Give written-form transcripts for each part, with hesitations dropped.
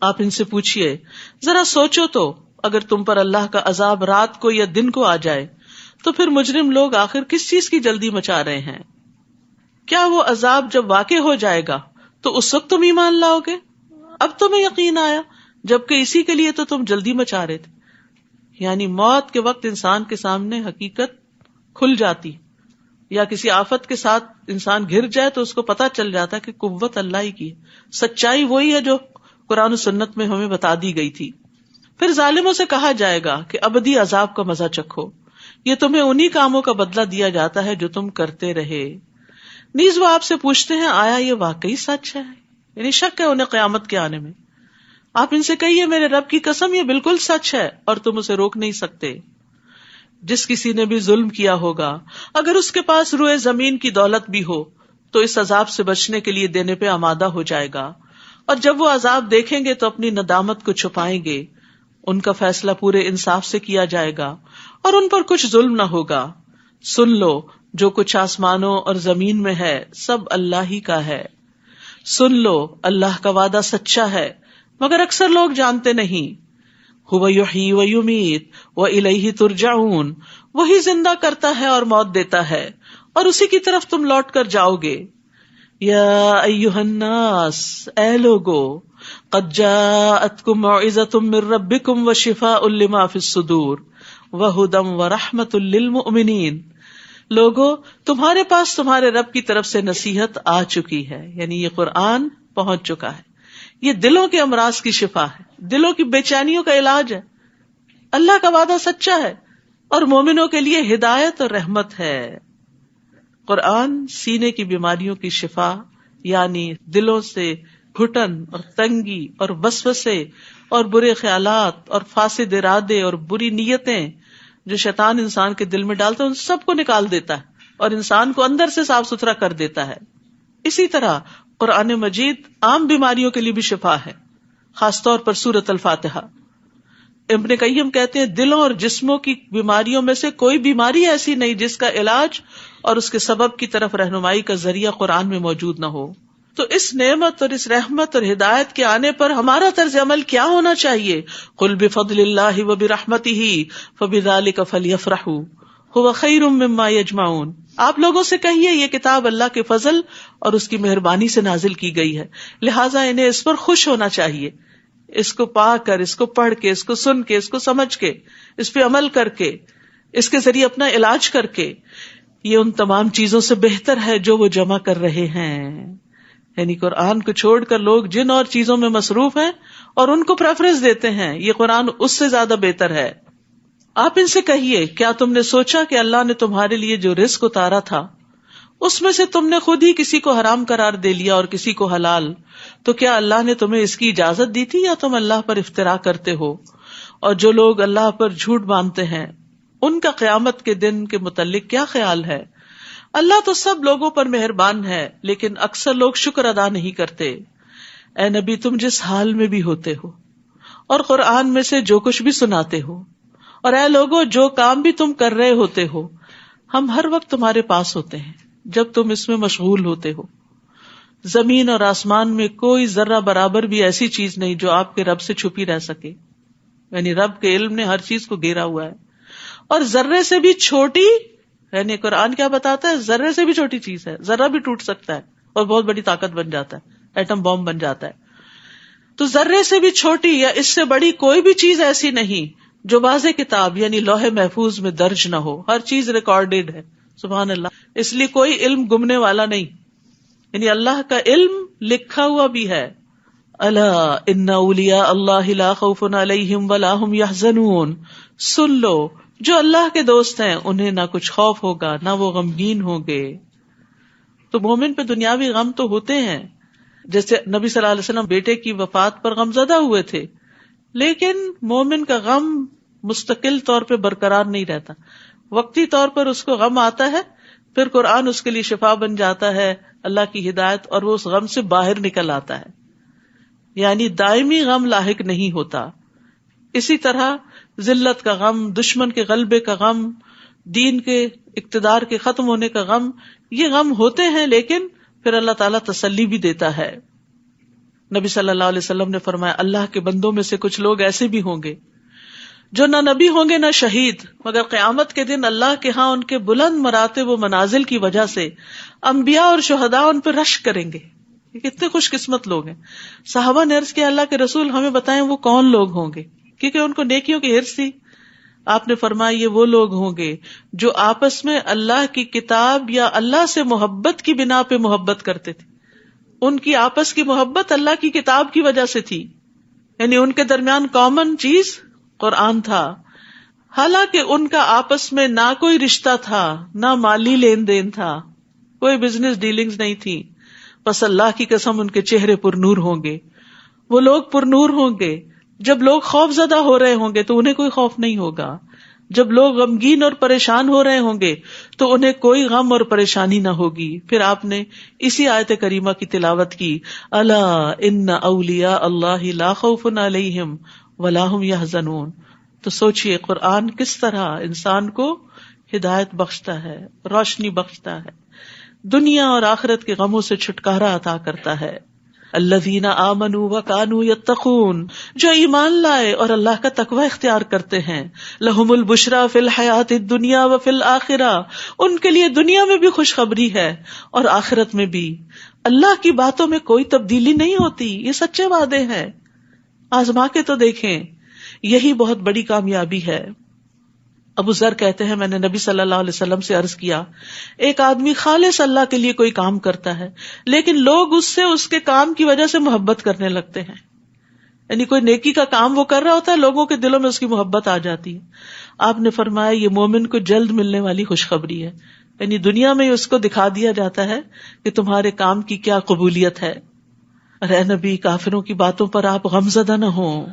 آپ ان سے پوچھئے ذرا سوچو تو اگر تم پر اللہ کا عذاب رات کو یا دن کو آ جائے تو پھر مجرم لوگ آخر کس چیز کی جلدی مچا رہے ہیں؟ کیا وہ عذاب جب واقع ہو جائے گا تو اس وقت تم ایمان لاؤ گے؟ اب تمہیں یقین آیا جبکہ اسی کے لیے تو تم جلدی مچا رہے تھے. یعنی موت کے وقت انسان کے سامنے حقیقت کھل جاتی، یا کسی آفت کے ساتھ انسان گر جائے تو اس کو پتا چل جاتا ہے کہ قوت اللہ ہی کی ہے، سچائی وہی ہے جو قرآن و سنت میں ہمیں بتا دی گئی تھی. پھر ظالموں سے کہا جائے گا کہ ابدی عذاب کا مزہ چکھو، یہ تمہیں انہی کاموں کا بدلہ دیا جاتا ہے جو تم کرتے رہے. نیز وہ آپ سے پوچھتے ہیں آیا یہ واقعی سچ ہے؟ یعنی شک ہے انہیں قیامت کے آنے میں. آپ ان سے کہیے میرے رب کی قسم یہ بالکل سچ ہے اور تم اسے روک نہیں سکتے. جس کسی نے بھی ظلم کیا ہوگا اگر اس کے پاس روئے زمین کی دولت بھی ہو تو اس عذاب سے بچنے کے لیے دینے پہ آمادہ ہو جائے گا، اور جب وہ عذاب دیکھیں گے تو اپنی ندامت کو چھپائیں گے. ان کا فیصلہ پورے انصاف سے کیا جائے گا اور ان پر کچھ ظلم نہ ہوگا. سن لو جو کچھ آسمانوں اور زمین میں ہے سب اللہ ہی کا ہے. سن لو اللہ کا وعدہ سچا ہے مگر اکثر لوگ جانتے نہیں. هو یحیی و یمیت والیہ ترجعون، وہی زندہ کرتا ہے اور موت دیتا ہے اور اسی کی طرف تم لوٹ کر جاؤ گے. یا ایھا الناس، اے لوگو، قد جاءتکم موعظۃ من ربکم وشفاء لما فی الصدور وہدی ورحمۃ للمؤمنین. لوگو تمہارے پاس تمہارے رب کی طرف سے نصیحت آ چکی ہے، یعنی یہ قرآن پہنچ چکا ہے. یہ دلوں کے امراض کی شفا ہے، دلوں کی بے چینیوں کا علاج ہے. اللہ کا وعدہ سچا ہے اور مومنوں کے لیے ہدایت اور رحمت ہے. قرآن سینے کی بیماریوں کی شفا، یعنی دلوں سے گھٹن اور تنگی اور وسوسے اور برے خیالات اور فاسد ارادے اور بری نیتیں جو شیطان انسان کے دل میں ڈالتا ہے ان سب کو نکال دیتا ہے اور انسان کو اندر سے صاف ستھرا کر دیتا ہے. اسی طرح قرآن مجید عام بیماریوں کے لیے بھی شفا ہے، خاص طور پر سورۃ الفاتحہ. ابن قیم کہتے ہیں دلوں اور جسموں کی بیماریوں میں سے کوئی بیماری ایسی نہیں جس کا علاج اور اس کے سبب کی طرف رہنمائی کا ذریعہ قرآن میں موجود نہ ہو. تو اس نعمت اور اس رحمت اور ہدایت کے آنے پر ہمارا طرز عمل کیا ہونا چاہیے؟ قل بفضل اللہ وبرحمتہ فبذلک فلیفرحوا هو خیر مما یجمعون. آپ لوگوں سے کہیے یہ کتاب اللہ کے فضل اور اس کی مہربانی سے نازل کی گئی ہے، لہٰذا انہیں اس پر خوش ہونا چاہیے. اس کو پا کر، اس کو پڑھ کے، اس کو سن کے، اس کو سمجھ کے، اس پہ عمل کر کے، اس کے ذریعے اپنا علاج کر کے. یہ ان تمام چیزوں سے بہتر ہے جو وہ جمع کر رہے ہیں. یعنی قرآن کو چھوڑ کر لوگ جن اور چیزوں میں مصروف ہیں اور ان کو پریفرنس دیتے ہیں، یہ قرآن اس سے زیادہ بہتر ہے. آپ ان سے کہیے کیا تم نے سوچا کہ اللہ نے تمہارے لیے جو رزق اتارا تھا اس میں سے تم نے خود ہی کسی کو حرام قرار دے لیا اور کسی کو حلال، تو کیا اللہ نے تمہیں اس کی اجازت دی تھی یا تم اللہ پر افتراء کرتے ہو؟ اور جو لوگ اللہ پر جھوٹ باندھتے ہیں ان کا قیامت کے دن کے متعلق کیا خیال ہے؟ اللہ تو سب لوگوں پر مہربان ہے لیکن اکثر لوگ شکر ادا نہیں کرتے. اے نبی تم جس حال میں بھی ہوتے ہو اور قرآن میں سے جو کچھ بھی سناتے ہو، اور اے لوگو جو کام بھی تم کر رہے ہوتے ہو، ہم ہر وقت تمہارے پاس ہوتے ہیں جب تم اس میں مشغول ہوتے ہو. زمین اور آسمان میں کوئی ذرہ برابر بھی ایسی چیز نہیں جو آپ کے رب سے چھپی رہ سکے. یعنی رب کے علم نے ہر چیز کو گھیرا ہوا ہے. اور ذرے سے بھی چھوٹی، یعنی قرآن کیا بتاتا ہے، ذرے سے بھی چھوٹی چیز ہے، ذرہ بھی ٹوٹ سکتا ہے اور بہت بڑی طاقت بن جاتا ہے، ایٹم بم بن جاتا ہے. تو ذرے سے بھی چھوٹی یا اس سے بڑی کوئی بھی چیز ایسی نہیں جو واضح کتاب یعنی لوح محفوظ میں درج نہ ہو. ہر چیز ریکارڈیڈ ہے. سبحان اللہ. اس لیے کوئی علم گمنے والا نہیں، یعنی اللہ کا علم لکھا ہوا بھی ہے. الا ان اولیاء اللہ لا خوف علیہم ولا هم یحزنون. سن لو جو اللہ کے دوست ہیں انہیں نہ کچھ خوف ہوگا نہ وہ غمگین ہوں گے. تو مومن پہ دنیاوی غم تو ہوتے ہیں، جیسے نبی صلی اللہ علیہ وسلم بیٹے کی وفات پر غمزدہ ہوئے تھے، لیکن مومن کا غم مستقل طور پہ برقرار نہیں رہتا. وقتی طور پر اس کو غم آتا ہے، پھر قرآن اس کے لیے شفا بن جاتا ہے، اللہ کی ہدایت، اور وہ اس غم سے باہر نکل آتا ہے. یعنی دائمی غم لاحق نہیں ہوتا. اسی طرح ذلت کا غم، دشمن کے غلبے کا غم، دین کے اقتدار کے ختم ہونے کا غم، یہ غم ہوتے ہیں لیکن پھر اللہ تعالیٰ تسلی بھی دیتا ہے. نبی صلی اللہ علیہ وسلم نے فرمایا اللہ کے بندوں میں سے کچھ لوگ ایسے بھی ہوں گے جو نہ نبی ہوں گے نہ شہید، مگر قیامت کے دن اللہ کے ہاں ان کے بلند مراتب و منازل کی وجہ سے انبیاء اور شہداء ان پہ رشک کریں گے. یہ کتنے خوش قسمت لوگ ہیں. صحابہ نے عرض کیا اللہ کے رسول ہمیں بتائیں وہ کون لوگ ہوں گے، کیونکہ ان کو نیکیوں کی ہرس تھی. آپ نے فرمایا یہ وہ لوگ ہوں گے جو آپس میں اللہ کی کتاب یا اللہ سے محبت کی بنا پہ محبت کرتے تھے. ان کی آپس کی محبت اللہ کی کتاب کی وجہ سے تھی، یعنی ان کے درمیان کامن چیز قرآن تھا، حالانکہ ان کا آپس میں نہ کوئی رشتہ تھا، نہ مالی لین دین تھا، کوئی بزنس ڈیلنگز نہیں تھی. بس اللہ کی قسم ان کے چہرے پر نور ہوں گے. وہ لوگ پر نور ہوں گے. جب لوگ خوف زدہ ہو رہے ہوں گے تو انہیں کوئی خوف نہیں ہوگا. جب لوگ غمگین اور پریشان ہو رہے ہوں گے تو انہیں کوئی غم اور پریشانی نہ ہوگی. پھر آپ نے اسی آیت کریمہ کی تلاوت کی، الا ان اولیاء اللہ لا خوف علیہم ولا هم يحزنون. تو سوچئے قرآن کس طرح انسان کو ہدایت بخشتا ہے، روشنی بخشتا ہے، دنیا اور آخرت کے غموں سے چھٹکارا عطا کرتا ہے. الذین آمنوا وکانوا یتقون، جو ایمان لائے اور اللہ کا تقوی اختیار کرتے ہیں. لہم البشری فی الحیاۃ الدنیا وفی الآخرہ، ان کے لیے دنیا میں بھی خوشخبری ہے اور آخرت میں بھی. اللہ کی باتوں میں کوئی تبدیلی نہیں ہوتی، یہ سچے وعدے ہیں. آزما کے تو دیکھیں، یہی بہت بڑی کامیابی ہے. ابو ذر کہتے ہیں میں نے نبی صلی اللہ علیہ وسلم سے عرض کیا، ایک آدمی خالص اللہ کے لیے کوئی کام کرتا ہے لیکن لوگ اس سے اس کے کام کی وجہ سے محبت کرنے لگتے ہیں. یعنی کوئی نیکی کا کام وہ کر رہا ہوتا ہے، لوگوں کے دلوں میں اس کی محبت آ جاتی ہے. آپ نے فرمایا یہ مومن کو جلد ملنے والی خوشخبری ہے. یعنی دنیا میں اس کو دکھا دیا جاتا ہے کہ تمہارے کام کی کیا قبولیت ہے. اے نبی کافروں کی باتوں پر آپ غمزدہ نہ ہوں.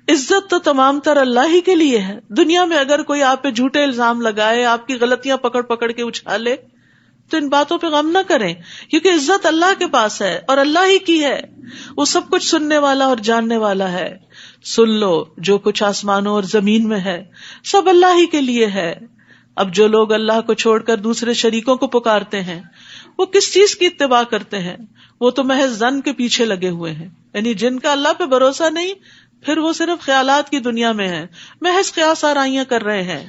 عزت تو تمام تر اللہ ہی کے لیے ہے. دنیا میں اگر کوئی آپ پہ جھوٹے الزام لگائے، آپ کی غلطیاں پکڑ پکڑ کے اچھالے، تو ان باتوں پہ غم نہ کریں، کیونکہ عزت اللہ کے پاس ہے اور اللہ ہی کی ہے. وہ سب کچھ سننے والا اور جاننے والا ہے. سن لو جو کچھ آسمانوں اور زمین میں ہے سب اللہ ہی کے لیے ہے. اب جو لوگ اللہ کو چھوڑ کر دوسرے شریکوں کو پکارتے ہیں وہ کس چیز کی اتباع کرتے ہیں؟ وہ تو محض ظن کے پیچھے لگے ہوئے ہیں. یعنی جن کا اللہ پہ بھروسہ نہیں، پھر وہ صرف خیالات کی دنیا میں ہیں، محض قیاس آرائیاں کر رہے ہیں.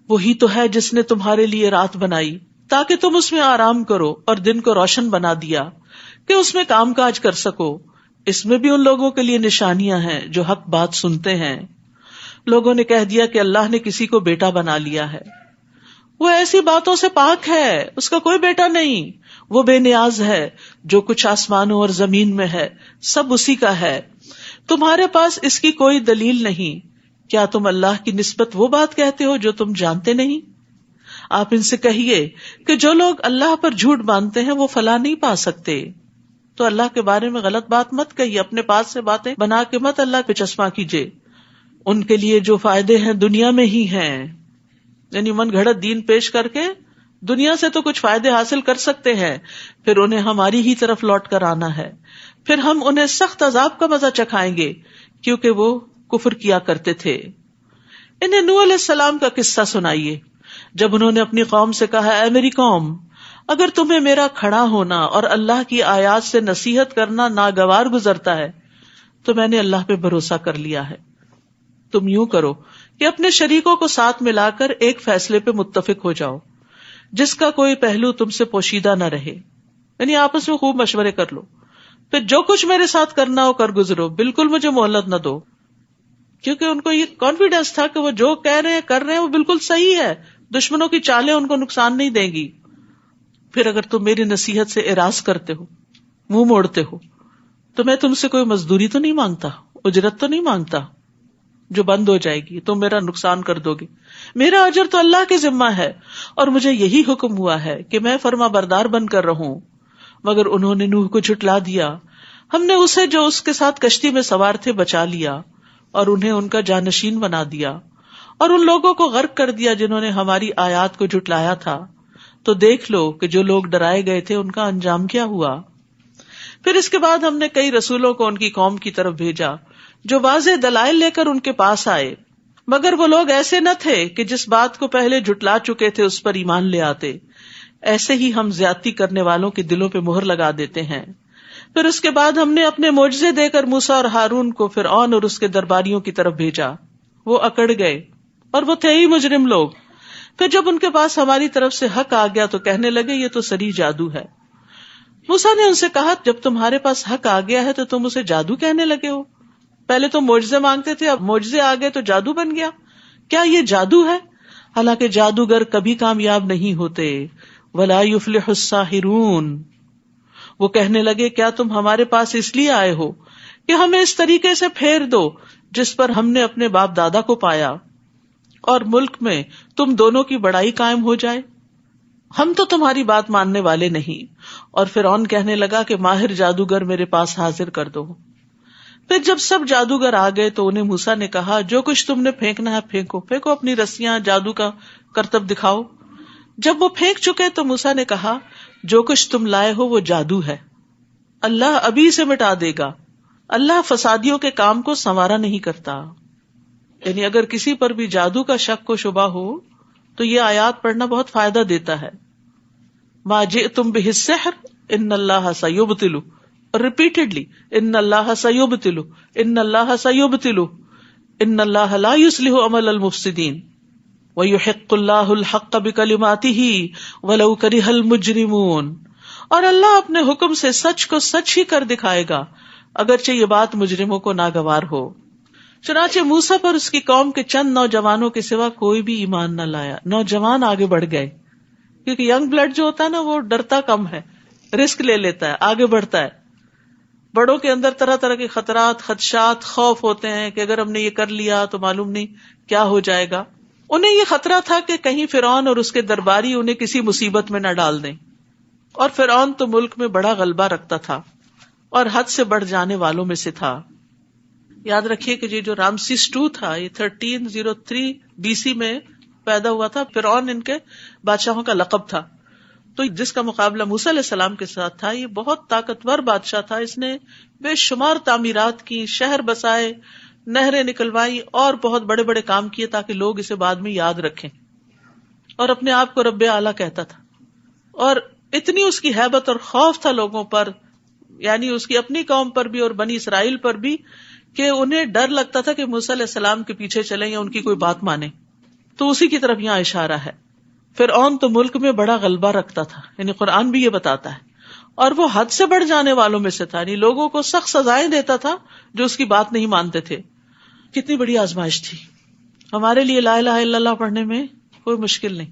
وہی تو ہے جس نے تمہارے لیے رات بنائی تاکہ تم اس میں آرام کرو اور دن کو روشن بنا دیا کہ اس میں کام کاج کر سکو. اس میں بھی ان لوگوں کے لیے نشانیاں ہیں جو حق بات سنتے ہیں. لوگوں نے کہہ دیا کہ اللہ نے کسی کو بیٹا بنا لیا ہے. وہ ایسی باتوں سے پاک ہے، اس کا کوئی بیٹا نہیں. وہ بے نیاز ہے. جو کچھ آسمانوں اور زمین میں ہے سب اسی کا ہے. تمہارے پاس اس کی کوئی دلیل نہیں. کیا تم اللہ کی نسبت وہ بات کہتے ہو جو تم جانتے نہیں؟ آپ ان سے کہیے کہ جو لوگ اللہ پر جھوٹ باندھتے ہیں وہ فلاح نہیں پا سکتے. تو اللہ کے بارے میں غلط بات مت کہیے، اپنے پاس سے باتیں بنا کے مت اللہ پہ چشمہ کیجیے. ان کے لیے جو فائدے ہیں دنیا میں ہی ہیں. یعنی من گھڑت دین پیش کر کے دنیا سے تو کچھ فائدے حاصل کر سکتے ہیں، پھر انہیں ہماری ہی طرف لوٹ کر آنا ہے. پھر ہم انہیں سخت عذاب کا مزہ چکھائیں گے کیونکہ وہ کفر کیا کرتے تھے. انہیں نوح علیہ السلام کا قصہ سنائیے جب انہوں نے اپنی قوم سے کہا، اے میری قوم، اگر تمہیں میرا کھڑا ہونا اور اللہ کی آیات سے نصیحت کرنا ناگوار گزرتا ہے تو میں نے اللہ پہ بھروسہ کر لیا ہے. تم یوں کرو کہ اپنے شریکوں کو ساتھ ملا کر ایک فیصلے پہ متفق ہو جاؤ جس کا کوئی پہلو تم سے پوشیدہ نہ رہے. یعنی آپس میں خوب مشورے کر لو، پھر جو کچھ میرے ساتھ کرنا ہو کر گزرو، بالکل مجھے مہلت نہ دو. کیونکہ ان کو یہ کانفیڈینس تھا کہ وہ جو کہہ رہے ہیں کر رہے ہیں وہ بالکل صحیح ہے، دشمنوں کی چالیں ان کو نقصان نہیں دیں گی. پھر اگر تم میری نصیحت سے اعراض کرتے ہو، منہ موڑتے ہو، تو میں تم سے کوئی مزدوری تو نہیں مانگتا، اجرت تو نہیں مانگتا جو بند ہو جائے گی، تم میرا نقصان کر دو گے. میرا اجر تو اللہ کے ذمہ ہے اور مجھے یہی حکم ہوا ہے کہ میں فرما بردار بن کر رہوں. مگر انہوں نے نوح کو جھٹلا دیا. ہم نے اسے جو اس کے ساتھ کشتی میں سوار تھے بچا لیا اور انہیں ان کا جانشین بنا دیا اور ان لوگوں کو غرق کر دیا جنہوں نے ہماری آیات کو جھٹلایا تھا. تو دیکھ لو کہ جو لوگ ڈرائے گئے تھے ان کا انجام کیا ہوا. پھر اس کے بعد ہم نے کئی رسولوں کو ان کی قوم کی طرف بھیجا جو واضح دلائل لے کر ان کے پاس آئے، مگر وہ لوگ ایسے نہ تھے کہ جس بات کو پہلے جھٹلا چکے تھے اس پر ایمان لے آتے. ایسے ہی ہم زیادتی کرنے والوں کے دلوں پہ مہر لگا دیتے ہیں. پھر اس کے بعد ہم نے اپنے معجزے دے کر موسیٰ اور ہارون کو فرعون اور اس کے درباریوں کی طرف بھیجا. وہ اکڑ گئے اور وہ تھے ہی مجرم لوگ. پھر جب ان کے پاس ہماری طرف سے حق آ گیا تو کہنے لگے یہ تو صریح جادو ہے. موسیٰ نے ان سے کہا جب تمہارے پاس حق آ گیا ہے تو تم اسے جادو کہنے لگے ہو؟ پہلے تو معجزے مانگتے تھے، اب معجزے آ گئے تو جادو بن گیا. کیا یہ جادو ہے؟ حالانکہ جادوگر کبھی کامیاب نہیں ہوتے. وَلَا يُفْلِحُ السَّاحِرُونَ. وہ کہنے لگے کیا تم ہمارے پاس اس لیے آئے ہو کہ ہمیں اس طریقے سے پھیر دو جس پر ہم نے اپنے باپ دادا کو پایا، اور ملک میں تم دونوں کی بڑائی قائم ہو جائے؟ ہم تو تمہاری بات ماننے والے نہیں. اور فرعون کہنے لگا کہ ماہر جادوگر میرے پاس حاضر کر دو. پھر جب سب جادوگر آ گئے تو انہیں موسیٰ نے کہا جو کچھ تم نے پھینکنا ہے پھینکو، پھینکو اپنی رسیاں، جادو کا کرتب دکھاؤ. جب وہ پھینک چکے تو موسیٰ نے کہا جو کچھ تم لائے ہو وہ جادو ہے، اللہ ابھی سے مٹا دے گا. اللہ فسادیوں کے کام کو سنوارا نہیں کرتا. یعنی اگر کسی پر بھی جادو کا شک و شبہ ہو تو یہ آیات پڑھنا بہت فائدہ دیتا ہے. ما جئتم بہ السحر ان اللہ سیبطلہ، ریپیٹڈلی ان اللہ سیبطلہ ان اللہ سیبطلہ ان اللہ لا یصلح عمل المفسدین ویحق اللہ الحق بکلماتہ ولو کرہ المجرمون. اور اللہ اپنے حکم سے سچ کو سچ ہی کر دکھائے گا اگرچہ یہ بات مجرموں کو ناگوار ہو. چنانچہ موسیٰ پر اس کی قوم کے چند نوجوانوں کے سوا کوئی بھی ایمان نہ لایا. نوجوان آگے بڑھ گئے کیونکہ ینگ بلڈ جو ہوتا ہے نا وہ ڈرتا کم ہے، رسک لے لیتا ہے، آگے بڑھتا ہے. بڑوں کے اندر طرح طرح کے خطرات، خدشات، خوف ہوتے ہیں کہ اگر ہم نے یہ کر لیا تو معلوم نہیں کیا ہو جائے گا. انہیں یہ خطرہ تھا کہ کہیں فرعون اور اس کے درباری انہیں کسی مصیبت میں نہ ڈال دیں. اور فرعون تو ملک میں بڑا غلبہ رکھتا تھا اور حد سے بڑھ جانے والوں میں سے تھا. یاد رکھیے کہ یہ جو رامسیس II تھا یہ 1303 BC میں پیدا ہوا تھا. فرعون ان کے بادشاہوں کا لقب تھا. تو جس کا مقابلہ موسیٰ علیہ السلام کے ساتھ تھا یہ بہت طاقتور بادشاہ تھا. اس نے بے شمار تعمیرات کی، شہر بسائے، نہریں نکلوائی اور بہت بڑے بڑے کام کیے تاکہ لوگ اسے بعد میں یاد رکھیں. اور اپنے آپ کو رب اعلیٰ کہتا تھا. اور اتنی اس کی ہیبت اور خوف تھا لوگوں پر، یعنی اس کی اپنی قوم پر بھی اور بنی اسرائیل پر بھی، کہ انہیں ڈر لگتا تھا کہ موسیٰ علیہ السلام کے پیچھے چلیں یا ان کی کوئی بات مانیں. تو اسی کی طرف یہاں اشارہ ہے. فرعون تو ملک میں بڑا غلبہ رکھتا تھا، یعنی قرآن بھی یہ بتاتا ہے. اور وہ حد سے بڑھ جانے والوں میں سے تھا، یعنی لوگوں کو سخت سزائیں دیتا تھا جو اس کی بات نہیں مانتے تھے. کتنی بڑی آزمائش تھی. ہمارے لیے لا الہ الا اللہ پڑھنے میں کوئی مشکل نہیں.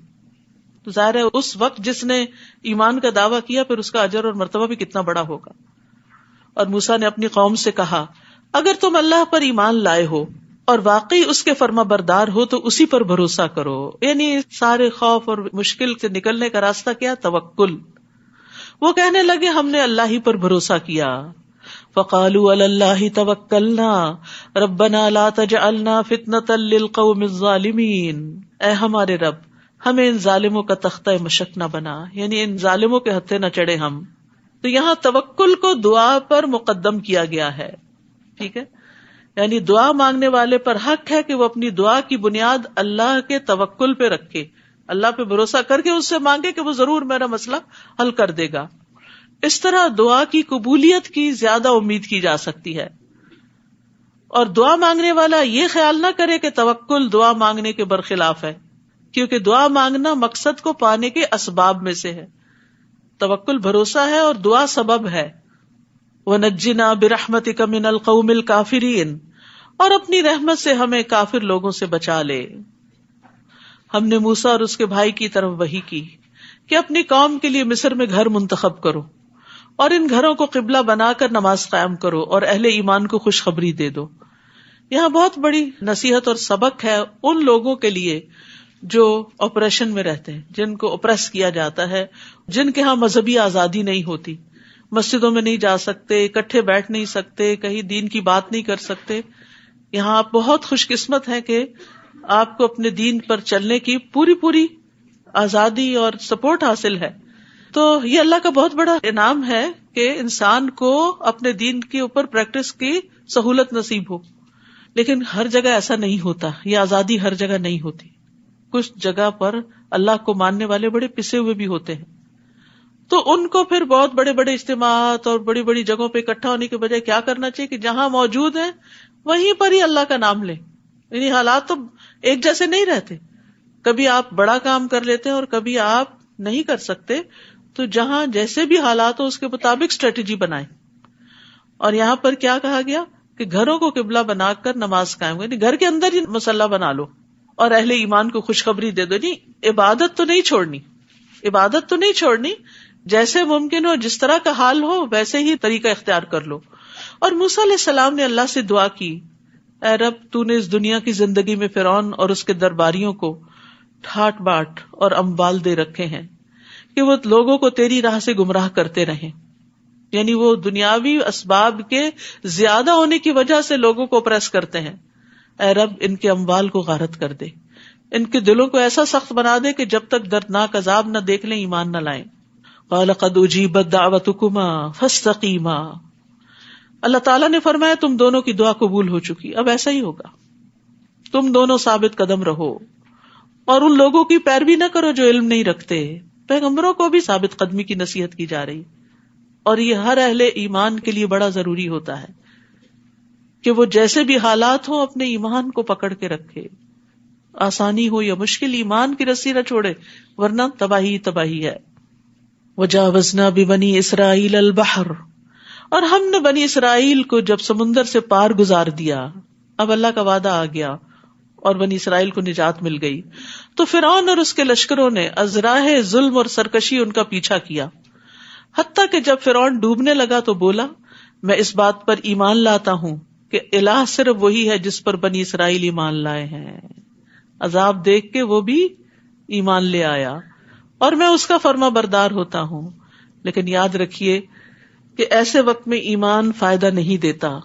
تو ظاہر ہے اس وقت جس نے ایمان کا دعویٰ کیا پھر اس کا اجر اور مرتبہ بھی کتنا بڑا ہوگا. اور موسیٰ نے اپنی قوم سے کہا اگر تم اللہ پر ایمان لائے ہو اور واقعی اس کے فرما بردار ہو تو اسی پر بھروسہ کرو. یعنی سارے خوف اور مشکل سے نکلنے کا راستہ کیا؟ توکل. وہ کہنے لگے ہم نے اللہ ہی پر بھروسہ کیا. فقالوا علی اللہ توکلنا ربنا لا تجعلنا فتنة للقوم الظالمین. اے ہمارے رب ہمیں ان ظالموں کا تختہ مشق نہ بنا، یعنی ان ظالموں کے ہتھے نہ چڑھے ہم. تو یہاں توکل کو دعا پر مقدم کیا گیا ہے. ٹھیک ہے، یعنی دعا مانگنے والے پر حق ہے کہ وہ اپنی دعا کی بنیاد اللہ کے توکل پہ رکھے، اللہ پہ بھروسہ کر کے اس سے مانگے کہ وہ ضرور میرا مسئلہ حل کر دے گا. اس طرح دعا کی قبولیت کی زیادہ امید کی جا سکتی ہے. اور دعا مانگنے والا یہ خیال نہ کرے کہ توکل دعا مانگنے کے برخلاف ہے، کیونکہ دعا مانگنا مقصد کو پانے کے اسباب میں سے ہے. توکل بھروسہ ہے اور دعا سبب ہے. وَنَجِّنَا بِرَحْمَتِكَ مِنَ الْقَوْمِ الْكَافِرِينَ. اور اپنی رحمت سے ہمیں کافر لوگوں سے بچا لے. ہم نے موسیٰ اور اس کے بھائی کی طرف وحی کی کہ اپنی قوم کے لیے مصر میں گھر منتخب کرو اور ان گھروں کو قبلہ بنا کر نماز قائم کرو اور اہل ایمان کو خوشخبری دے دو. یہاں بہت بڑی نصیحت اور سبق ہے ان لوگوں کے لیے جو آپریشن میں رہتے ہیں، جن کو اوپریس کیا جاتا ہے، جن کے ہاں مذہبی آزادی نہیں ہوتی، مسجدوں میں نہیں جا سکتے، اکٹھے بیٹھ نہیں سکتے، کہیں دین کی بات نہیں کر سکتے. یہاں آپ بہت خوش قسمت ہیں کہ آپ کو اپنے دین پر چلنے کی پوری آزادی اور سپورٹ حاصل ہے. تو یہ اللہ کا بہت بڑا انعام ہے کہ انسان کو اپنے دین کے اوپر پریکٹس کی سہولت نصیب ہو. لیکن ہر جگہ ایسا نہیں ہوتا، یہ آزادی ہر جگہ نہیں ہوتی. کچھ جگہ پر اللہ کو ماننے والے بڑے پسے ہوئے بھی ہوتے ہیں. تو ان کو پھر بہت بڑے بڑے اجتماعات اور بڑی بڑی جگہوں پہ اکٹھا ہونے کے بجائے کیا کرنا چاہیے کہ جہاں موجود ہیں وہیں پر ہی اللہ کا نام لیں. یعنی حالات تو ایک جیسے نہیں رہتے، کبھی آپ بڑا کام کر لیتے ہیں اور کبھی آپ نہیں کر سکتے، تو جہاں جیسے بھی حالات ہو اس کے مطابق اسٹریٹجی بنائیں. اور یہاں پر کیا کہا گیا کہ گھروں کو قبلہ بنا کر نماز قائم کریں، گھر کے اندر ہی مصلی بنا لو اور اہل ایمان کو خوشخبری دے دو. نہیں، عبادت تو نہیں چھوڑنی، جیسے ممکن ہو، جس طرح کا حال ہو ویسے ہی طریقہ اختیار کر لو. اور موسیٰ علیہ السلام نے اللہ سے دعا کی، اے رب تو نے اس دنیا کی زندگی میں فرعون اور اس کے درباریوں کو ٹھاٹ باٹ اور اموال دے رکھے ہیں کہ وہ لوگوں کو تیری راہ سے گمراہ کرتے رہیں. یعنی وہ دنیاوی اسباب کے زیادہ ہونے کی وجہ سے لوگوں کو پریس کرتے ہیں. اے رب ان کے اموال کو غارت کر دے، ان کے دلوں کو ایسا سخت بنا دے کہ جب تک دردناک عذاب نہ دیکھ لیں ایمان نہ لائیں. قال قد اجیبت دعوتکما فاستقیما. اللہ تعالیٰ نے فرمایا تم دونوں کی دعا قبول ہو چکی، اب ایسا ہی ہوگا، تم دونوں ثابت قدم رہو اور ان لوگوں کی پیروی نہ کرو جو علم نہیں رکھتے. پیغمبروں کو بھی ثابت قدمی کی نصیحت کی جا رہی، اور یہ ہر اہل ایمان کے لیے بڑا ضروری ہوتا ہے کہ وہ جیسے بھی حالات ہوں اپنے ایمان کو پکڑ کے رکھے، آسانی ہو یا مشکل ایمان کی رسی نہ چھوڑے، ورنہ تباہی تباہی ہے. وجاوزنا ببنی اسرائیل البحر، اور ہم نے بنی اسرائیل کو جب سمندر سے پار گزار دیا، اب اللہ کا وعدہ آ گیا اور بنی اسرائیل کو نجات مل گئی، تو فرعون اور اس کے لشکروں نے از راہ ظلم اور سرکشی ان کا پیچھا کیا، حتیٰ کہ جب فرعون ڈوبنے لگا تو بولا میں اس بات پر ایمان لاتا ہوں کہ الہ صرف وہی ہے جس پر بنی اسرائیل ایمان لائے ہیں. عذاب دیکھ کے وہ بھی ایمان لے آیا اور میں اس کا فرما بردار ہوتا ہوں. لیکن یاد رکھیے کہ ایسے وقت میں ایمان فائدہ نہیں دیتا.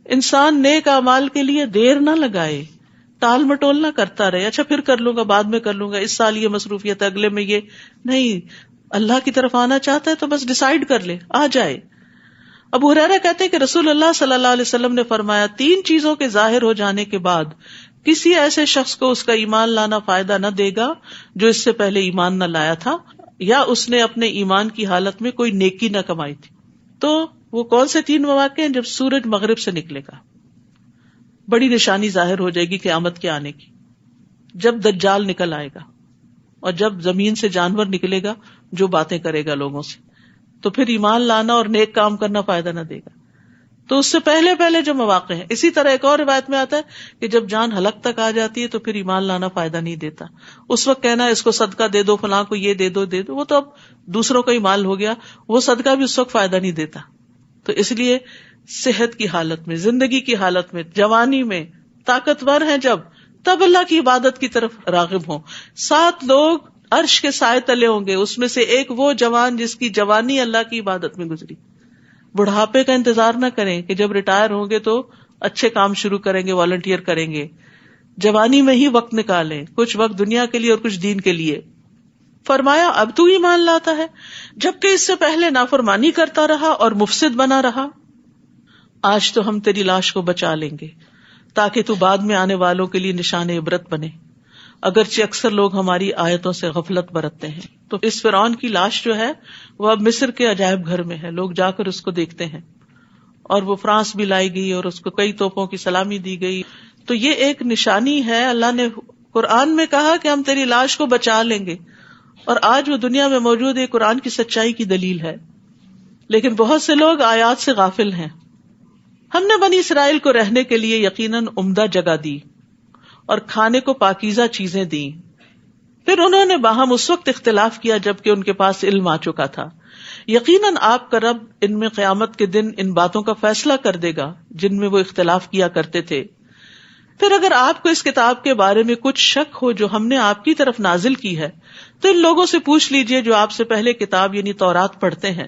انسان نیک اعمال کے لیے دیر نہ لگائے، ٹال مٹول نہ کرتا رہے، اچھا پھر کر لوں گا، بعد میں کر لوں گا، اس سال یہ مصروفیت ہے، اگلے میں یہ نہیں. اللہ کی طرف آنا چاہتا ہے تو بس ڈیسائیڈ کر لے، آ جائے. ابو ہریرہ کہتے ہیں کہ رسول اللہ صلی اللہ علیہ وسلم نے فرمایا 3 چیزوں کے ظاہر ہو جانے کے بعد کسی ایسے شخص کو اس کا ایمان لانا فائدہ نہ دے گا جو اس سے پہلے ایمان نہ لایا تھا یا اس نے اپنے ایمان کی حالت میں کوئی نیکی نہ کمائی تھی. تو وہ کون سے 3 مواقع ہیں؟ جب سورج مغرب سے نکلے گا، بڑی نشانی ظاہر ہو جائے گی قیامت کے آنے کی، جب دجال نکل آئے گا، اور جب زمین سے جانور نکلے گا جو باتیں کرے گا لوگوں سے، تو پھر ایمان لانا اور نیک کام کرنا فائدہ نہ دے گا. تو اس سے پہلے پہلے جو مواقع ہیں. اسی طرح ایک اور روایت میں آتا ہے کہ جب جان حلق تک آ جاتی ہے تو پھر ایمان لانا فائدہ نہیں دیتا. اس وقت کہنا اس کو صدقہ دے دو، فلاں کو یہ دے دو وہ تو اب دوسروں کا ہی مال ہو گیا، وہ صدقہ بھی اس وقت فائدہ نہیں دیتا. تو اس لیے صحت کی حالت میں، زندگی کی حالت میں، جوانی میں، طاقتور ہیں جب، تب اللہ کی عبادت کی طرف راغب ہوں. 7 لوگ عرش کے سائے تلے ہوں گے، اس میں سے ایک وہ جوان جس کی جوانی اللہ کی عبادت میں گزری. بڑھاپے کا انتظار نہ کریں کہ جب ریٹائر ہوں گے تو اچھے کام شروع کریں گے، والنٹیئر کریں گے. جوانی میں ہی وقت نکالیں، کچھ وقت دنیا کے لیے اور کچھ دین کے لیے. فرمایا اب تو ایمان لاتا ہے جبکہ اس سے پہلے نافرمانی کرتا رہا اور مفسد بنا رہا. آج تو ہم تیری لاش کو بچا لیں گے تاکہ تو بعد میں آنے والوں کے لیے نشان عبرت بنے، اگرچہ اکثر لوگ ہماری آیتوں سے غفلت برتتے ہیں. تو اس فرعون کی لاش جو ہے وہ اب مصر کے عجائب گھر میں ہے، لوگ جا کر اس کو دیکھتے ہیں، اور وہ فرانس بھی لائی گئی اور اس کو کئی توپوں کی سلامی دی گئی. تو یہ ایک نشانی ہے. اللہ نے قرآن میں کہا کہ ہم تیری لاش کو بچا لیں گے، اور آج وہ دنیا میں موجود ہے، قرآن کی سچائی کی دلیل ہے. لیکن بہت سے لوگ آیات سے غافل ہیں. ہم نے بنی اسرائیل کو رہنے کے لیے یقیناً عمدہ جگہ دی اور کھانے کو پاکیزہ چیزیں دیں. پھر انہوں نے باہم اس وقت اختلاف کیا جبکہ ان کے پاس علم آ چکا تھا. یقیناً آپ کا رب ان میں قیامت کے دن ان باتوں کا فیصلہ کر دے گا جن میں وہ اختلاف کیا کرتے تھے. پھر اگر آپ کو اس کتاب کے بارے میں کچھ شک ہو جو ہم نے آپ کی طرف نازل کی ہے تو ان لوگوں سے پوچھ لیجئے جو آپ سے پہلے کتاب یعنی تورات پڑھتے ہیں.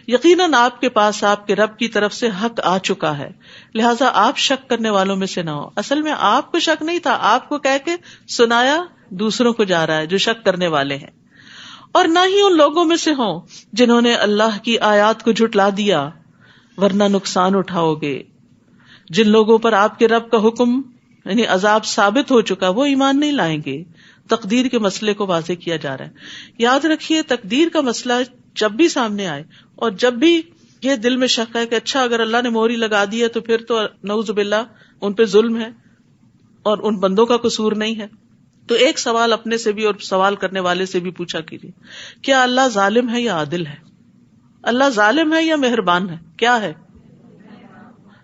یقیناً آپ کے پاس آپ کے رب کی طرف سے حق آ چکا ہے، لہٰذا آپ شک کرنے والوں میں سے نہ ہو. اصل میں آپ کو شک نہیں تھا، آپ کو کہہ کے سنایا دوسروں کو جا رہا ہے جو شک کرنے والے ہیں. اور نہ ہی ان لوگوں میں سے ہوں جنہوں نے اللہ کی آیات کو جھٹلا دیا، ورنہ نقصان اٹھاؤ گے. جن لوگوں پر آپ کے رب کا حکم یعنی عذاب ثابت ہو چکا وہ ایمان نہیں لائیں گے تقدیر کے مسئلے کو واضح کیا جا رہا ہے۔ یاد رکھیے تقدیر کا مسئلہ جب بھی سامنے آئے اور جب بھی یہ دل میں شک ہے کہ اچھا اگر اللہ نے مہر لگا دی ہے تو پھر تو نعوذ باللہ ان پہ ظلم ہے اور ان بندوں کا قصور نہیں ہے، تو ایک سوال اپنے سے بھی اور سوال کرنے والے سے بھی پوچھا کیجیے، کیا اللہ ظالم ہے یا عادل ہے؟ اللہ ظالم ہے یا مہربان ہے؟ کیا ہے؟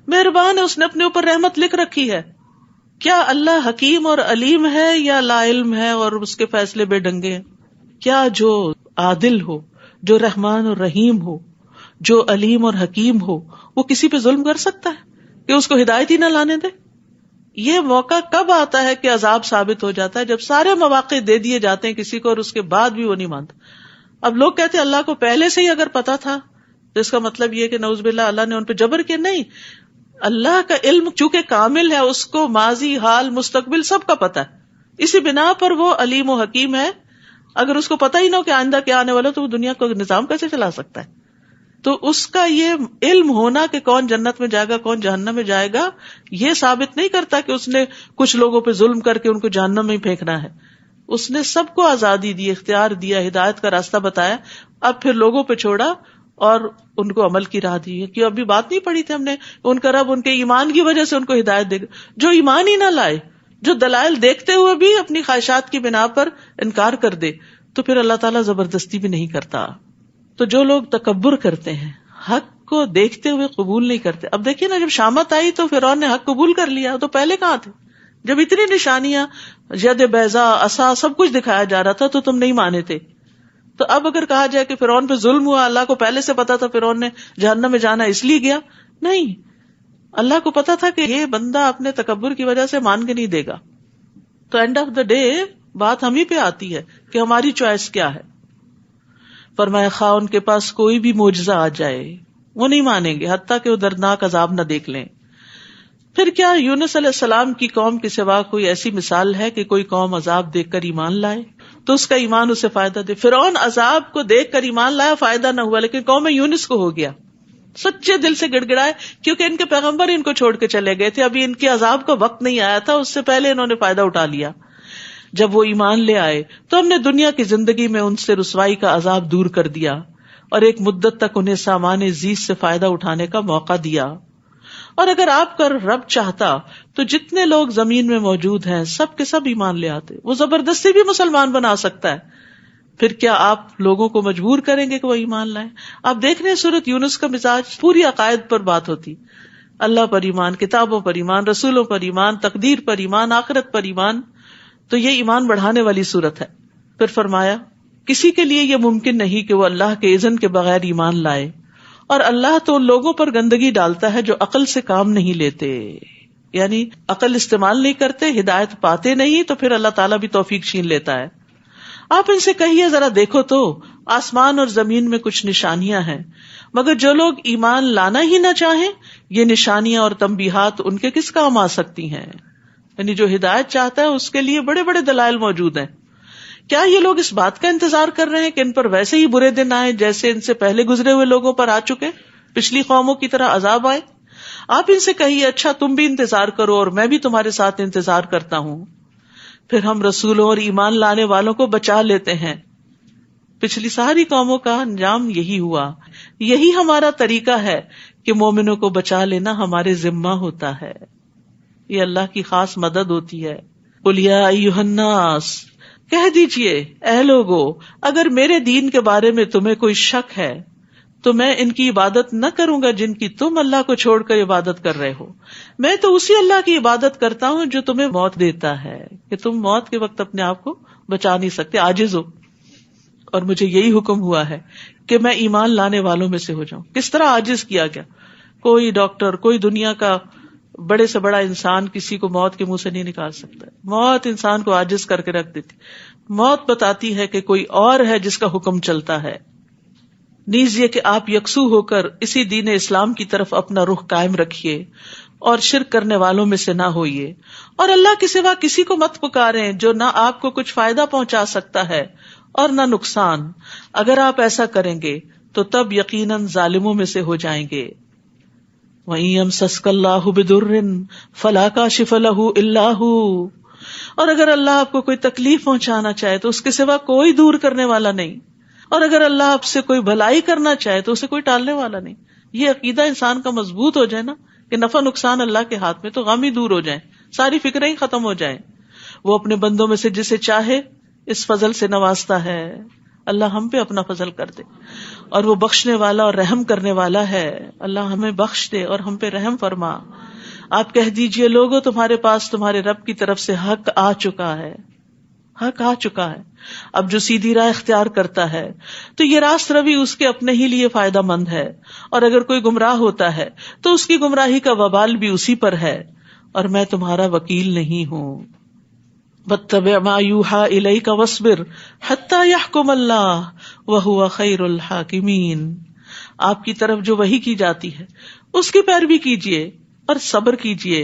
مہربان ہے، اس نے اپنے اوپر رحمت لکھ رکھی ہے۔ کیا اللہ حکیم اور علیم ہے یا لا علم ہے اور اس کے فیصلے بے ڈنگے ہیں؟ کیا جو عادل ہو، جو رحمان اور رحیم ہو، جو علیم اور حکیم ہو، وہ کسی پہ ظلم کر سکتا ہے کہ اس کو ہدایت ہی نہ لانے دے؟ یہ موقع کب آتا ہے کہ عذاب ثابت ہو جاتا ہے؟ جب سارے مواقع دے دیے جاتے ہیں کسی کو اور اس کے بعد بھی وہ نہیں مانتا۔ اب لوگ کہتے ہیں اللہ کو پہلے سے ہی اگر پتا تھا تو اس کا مطلب یہ کہ نعوذ باللہ اللہ نے ان پہ جبر کیا؟ نہیں، اللہ کا علم چونکہ کامل ہے، اس کو ماضی، حال، مستقبل سب کا پتا ہے، اسی بنا پر وہ علیم و حکیم ہے۔ اگر اس کو پتا ہی نہ ہو کہ آئندہ کیا آنے والا تو وہ دنیا کو نظام کیسے چلا سکتا ہے؟ تو اس کا یہ علم ہونا کہ کون جنت میں جائے گا کون جہنم میں جائے گا، یہ ثابت نہیں کرتا کہ اس نے کچھ لوگوں پہ ظلم کر کے ان کو جہنم میں ہی پھینکنا ہے۔ اس نے سب کو آزادی دی، اختیار دیا، ہدایت کا راستہ بتایا، اب پھر لوگوں پہ چھوڑا اور ان کو عمل کی راہ دی ہے۔ کہ ابھی بات نہیں پڑھی تھی ہم نے، ان کا رب ان کے ایمان کی وجہ سے ان کو ہدایت دے گا۔ جو ایمان ہی نہ لائے، جو دلائل دیکھتے ہوئے بھی اپنی خواہشات کی بنا پر انکار کر دے، تو پھر اللہ تعالیٰ زبردستی بھی نہیں کرتا۔ تو جو لوگ تکبر کرتے ہیں، حق کو دیکھتے ہوئے قبول نہیں کرتے، اب دیکھیے نا، جب شامت آئی تو فرعون نے حق قبول کر لیا، تو پہلے کہاں تھے؟ جب اتنی نشانیاں، ید بیضا، عصا، سب کچھ دکھایا جا رہا تھا تو تم نہیں مانے تھے۔ تو اب اگر کہا جائے کہ فرعون پہ ظلم ہوا، اللہ کو پہلے سے پتا تھا فرعون نے جہنم میں جانا اس لیے گیا؟ نہیں، اللہ کو پتا تھا کہ یہ بندہ اپنے تکبر کی وجہ سے مان کے نہیں دے گا۔ تو اینڈ آف دا ڈے بات ہم ہی پہ آتی ہے کہ ہماری چوائس کیا ہے۔ فرمایا خواہ ان کے پاس کوئی بھی معجزہ آ جائے وہ نہیں مانیں گے حتیٰ کہ وہ دردناک عذاب نہ دیکھ لیں۔ پھر کیا یونس علیہ السلام کی قوم کے سوا کوئی ایسی مثال ہے کہ کوئی قوم عذاب دیکھ کر ایمان لائے تو اس کا ایمان اسے فائدہ دے؟ فرعون عذاب کو دیکھ کر ایمان لایا، فائدہ نہ ہوا، لیکن قوم یونس کو ہو گیا، سچے دل سے گڑ گڑائے، کیونکہ ان کے پیغمبر ان کو چھوڑ کے چلے گئے تھے، ابھی ان کے عذاب کا وقت نہیں آیا تھا، اس سے پہلے انہوں نے فائدہ اٹھا لیا۔ جب وہ ایمان لے آئے تو ہم نے دنیا کی زندگی میں ان سے رسوائی کا عذاب دور کر دیا اور ایک مدت تک انہیں سامان زیست سے فائدہ اٹھانے کا موقع دیا۔ اور اگر آپ کا رب چاہتا تو جتنے لوگ زمین میں موجود ہیں سب کے سب ایمان لے آتے، وہ زبردستی بھی مسلمان بنا سکتا ہے، پھر کیا آپ لوگوں کو مجبور کریں گے کہ وہ ایمان لائیں؟ آپ دیکھ رہے ہیں سورۃ یونس کا مزاج پوری عقائد پر بات ہوتی، اللہ پر ایمان، کتابوں پر ایمان، رسولوں پر ایمان، تقدیر پر ایمان، آخرت پر ایمان، تو یہ ایمان بڑھانے والی صورت ہے۔ پھر فرمایا کسی کے لیے یہ ممکن نہیں کہ وہ اللہ کے اذن کے بغیر ایمان لائے، اور اللہ تو ان لوگوں پر گندگی ڈالتا ہے جو عقل سے کام نہیں لیتے، یعنی عقل استعمال نہیں کرتے، ہدایت پاتے نہیں، تو پھر اللہ تعالیٰ بھی توفیق چھین لیتا ہے۔ آپ ان سے کہیے ذرا دیکھو تو آسمان اور زمین میں کچھ نشانیاں ہیں، مگر جو لوگ ایمان لانا ہی نہ چاہیں یہ نشانیاں اور تنبیہات ان کے کس کام آ سکتی ہیں؟ یعنی جو ہدایت چاہتا ہے اس کے لیے بڑے بڑے دلائل موجود ہیں۔ کیا یہ لوگ اس بات کا انتظار کر رہے ہیں کہ ان پر ویسے ہی برے دن آئے جیسے ان سے پہلے گزرے ہوئے لوگوں پر آ چکے، پچھلی قوموں کی طرح عذاب آئے؟ آپ ان سے کہیے اچھا تم بھی انتظار کرو اور میں بھی تمہارے ساتھ انتظار کرتا ہوں، پھر ہم رسولوں اور ایمان لانے والوں کو بچا لیتے ہیں۔ پچھلی ساری قوموں کا انجام یہی ہوا، یہی ہمارا طریقہ ہے کہ مومنوں کو بچا لینا ہمارے ذمہ ہوتا ہے، یہ اللہ کی خاص مدد ہوتی ہے۔ قل یا ایھا الناس، کہہ دیجئے اے لوگو، اگر میرے دین کے بارے میں تمہیں کوئی شک ہے تو میں ان کی عبادت نہ کروں گا جن کی تم اللہ کو چھوڑ کر عبادت کر رہے ہو، میں تو اسی اللہ کی عبادت کرتا ہوں جو تمہیں موت دیتا ہے، کہ تم موت کے وقت اپنے آپ کو بچا نہیں سکتے، عاجز ہو، اور مجھے یہی حکم ہوا ہے کہ میں ایمان لانے والوں میں سے ہو جاؤں۔ کس طرح عاجز کیا گیا؟ کوئی ڈاکٹر، کوئی دنیا کا بڑے سے بڑا انسان کسی کو موت کے منہ سے نہیں نکال سکتا، موت انسان کو عاجز کر کے رکھ دیتی، موت بتاتی ہے کہ کوئی اور ہے جس کا حکم چلتا ہے۔ نیز یہ کہ آپ یکسو ہو کر اسی دین اسلام کی طرف اپنا رخ قائم رکھیے اور شرک کرنے والوں میں سے نہ ہوئیے، اور اللہ کے سوا کسی کو مت پکاریں جو نہ آپ کو کچھ فائدہ پہنچا سکتا ہے اور نہ نقصان، اگر آپ ایسا کریں گے تو تب یقیناً ظالموں میں سے ہو جائیں گے۔ وَإِن يَمْسَسْكَ اللَّهُ بِضُرٍّ فَلَا كَاشِفَ لَهُ إِلَّا هُوَ اور اگر اللہ آپ کو کوئی تکلیف پہنچانا چاہے تو اس کے سوا کوئی دور کرنے والا نہیں، اور اگر اللہ آپ سے کوئی بھلائی کرنا چاہے تو اسے کوئی ٹالنے والا نہیں. یہ عقیدہ انسان کا مضبوط ہو جائے نا کہ نفع نقصان اللہ کے ہاتھ میں، تو غم ہی دور ہو جائیں، ساری فکریں ہی ختم ہو جائیں. وہ اپنے بندوں میں سے جسے چاہے اس فضل سے نوازتا ہے. اللہ ہم پہ اپنا فضل کر دے، اور وہ بخشنے والا اور رحم کرنے والا ہے. اللہ ہمیں بخش دے اور ہم پہ رحم فرما. آپ کہہ دیجئے لوگوں تمہارے پاس تمہارے رب کی طرف سے حق آ چکا ہے، حق آ چکا ہے. اب جو سیدھی راہ اختیار کرتا ہے تو یہ راست روی اس کے اپنے ہی لیے فائدہ مند ہے، اور اگر کوئی گمراہ ہوتا ہے تو اس کی گمراہی کا وبال بھی اسی پر ہے، اور میں تمہارا وکیل نہیں ہوں. واتبع ما یوحی الیک واصبر حتی یحکم اللہ وہو خیر الحاکمین. آپ کی طرف جو وحی کی جاتی ہے اس کی پیروی کیجیے اور صبر کیجیے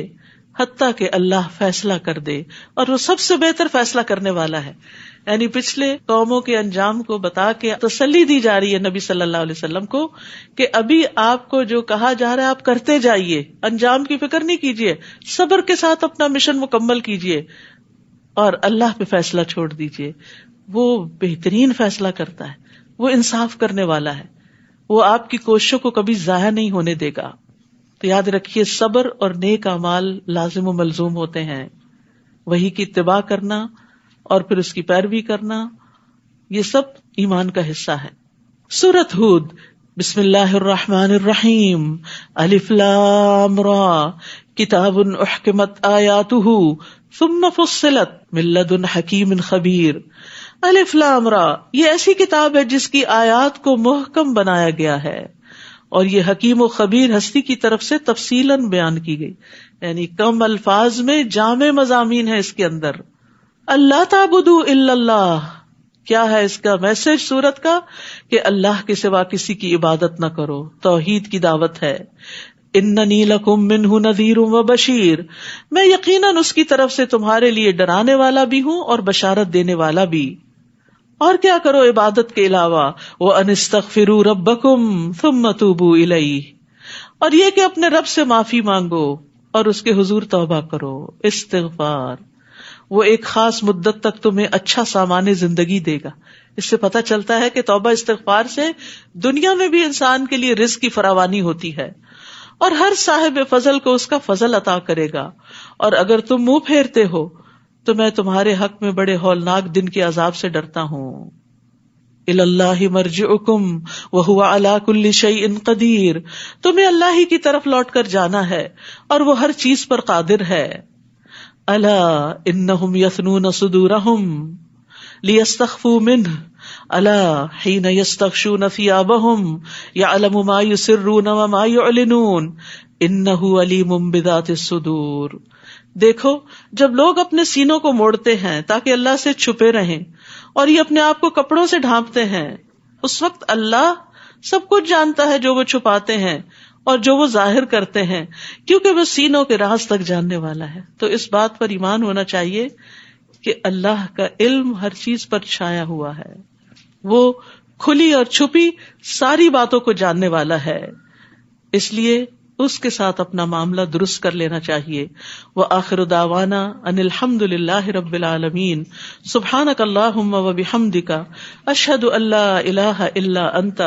حتیٰ کہ اللہ فیصلہ کر دے، اور وہ سب سے بہتر فیصلہ کرنے والا ہے. یعنی پچھلے قوموں کے انجام کو بتا کے تسلی دی جا رہی ہے نبی صلی اللہ علیہ وسلم کو کہ ابھی آپ کو جو کہا جا رہا ہے آپ کرتے جائیے، انجام کی فکر نہیں کیجیے، صبر کے ساتھ اپنا مشن مکمل کیجیے اور اللہ پہ فیصلہ چھوڑ دیجیے. وہ بہترین فیصلہ کرتا ہے، وہ انصاف کرنے والا ہے، وہ آپ کی کوششوں کو کبھی ضائع نہیں ہونے دے گا. تو یاد رکھیے صبر اور نیک اعمال لازم و ملزوم ہوتے ہیں. وحی کی اتباع کرنا اور پھر اس کی پیروی کرنا، یہ سب ایمان کا حصہ ہے. سورۃ ہود. بسم اللہ الرحمن الرحیم. الف لام را کتاب احکمت آیاتہ ثم فصلت من لدن حکیم خبیر. الف لام را، یہ ایسی کتاب ہے جس کی آیات کو محکم بنایا گیا ہے اور یہ حکیم و خبیر ہستی کی طرف سے تفصیلاً بیان کی گئی. یعنی کم الفاظ میں جامع مضامین ہے اس کے اندر. اللہ تعبدوا الا اللہ، کیا ہے اس کا میسج سورت کا؟ کہ اللہ کے سوا کسی کی عبادت نہ کرو، توحید کی دعوت ہے. اننی لکم منہ نذیر و بشیر، میں یقیناً اس کی طرف سے تمہارے لیے ڈرانے والا بھی ہوں اور بشارت دینے والا بھی. اور کیا کرو عبادت کے علاوہ؟ وَأَنِ اسْتَغْفِرُوا رَبَّكُمْ ثُمَّ تُوبُوا إِلَيْهِ، اور یہ کہ اپنے رب سے معافی مانگو اور اس کے حضور توبہ کرو. استغفار وہ ایک خاص مدت تک تمہیں اچھا سامان زندگی دے گا. اس سے پتہ چلتا ہے کہ توبہ استغفار سے دنیا میں بھی انسان کے لیے رزق کی فراوانی ہوتی ہے، اور ہر صاحب فضل کو اس کا فضل عطا کرے گا. اور اگر تم منہ پھیرتے ہو تو میں تمہارے حق میں بڑے ہولناک دن کے عذاب سے ڈرتا ہوں. الی اللہ مرجعکم وہو علی کل شیء قدیر، تمہیں اللہ ہی کی طرف لوٹ کر جانا ہے اور وہ ہر چیز پر قادر ہے. الا انہم یثنون صدورہم لیستخفوا منہ الا حین یستغشون ثیابہم یعلم ما یسرون وما یعلنون انہ علیم بذات الصدور. دیکھو جب لوگ اپنے سینوں کو موڑتے ہیں تاکہ اللہ سے چھپے رہیں اور یہ اپنے آپ کو کپڑوں سے ڈھانپتے ہیں، اس وقت اللہ سب کچھ جانتا ہے جو وہ چھپاتے ہیں اور جو وہ ظاہر کرتے ہیں، کیونکہ وہ سینوں کے راز تک جاننے والا ہے. تو اس بات پر ایمان ہونا چاہیے کہ اللہ کا علم ہر چیز پر چھایا ہوا ہے، وہ کھلی اور چھپی ساری باتوں کو جاننے والا ہے. اس لیے اس کے ساتھ اپنا معاملہ درست کر لینا چاہیے. وآخر دعوانا ان الحمد للہ رب العالمین. سبحانک اللہم وبحمدک اشہد ان لا الہ الا انت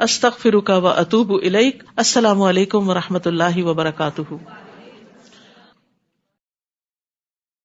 استغفرک واتوب الیک. السلام علیکم ورحمۃ اللہ وبرکاتہ.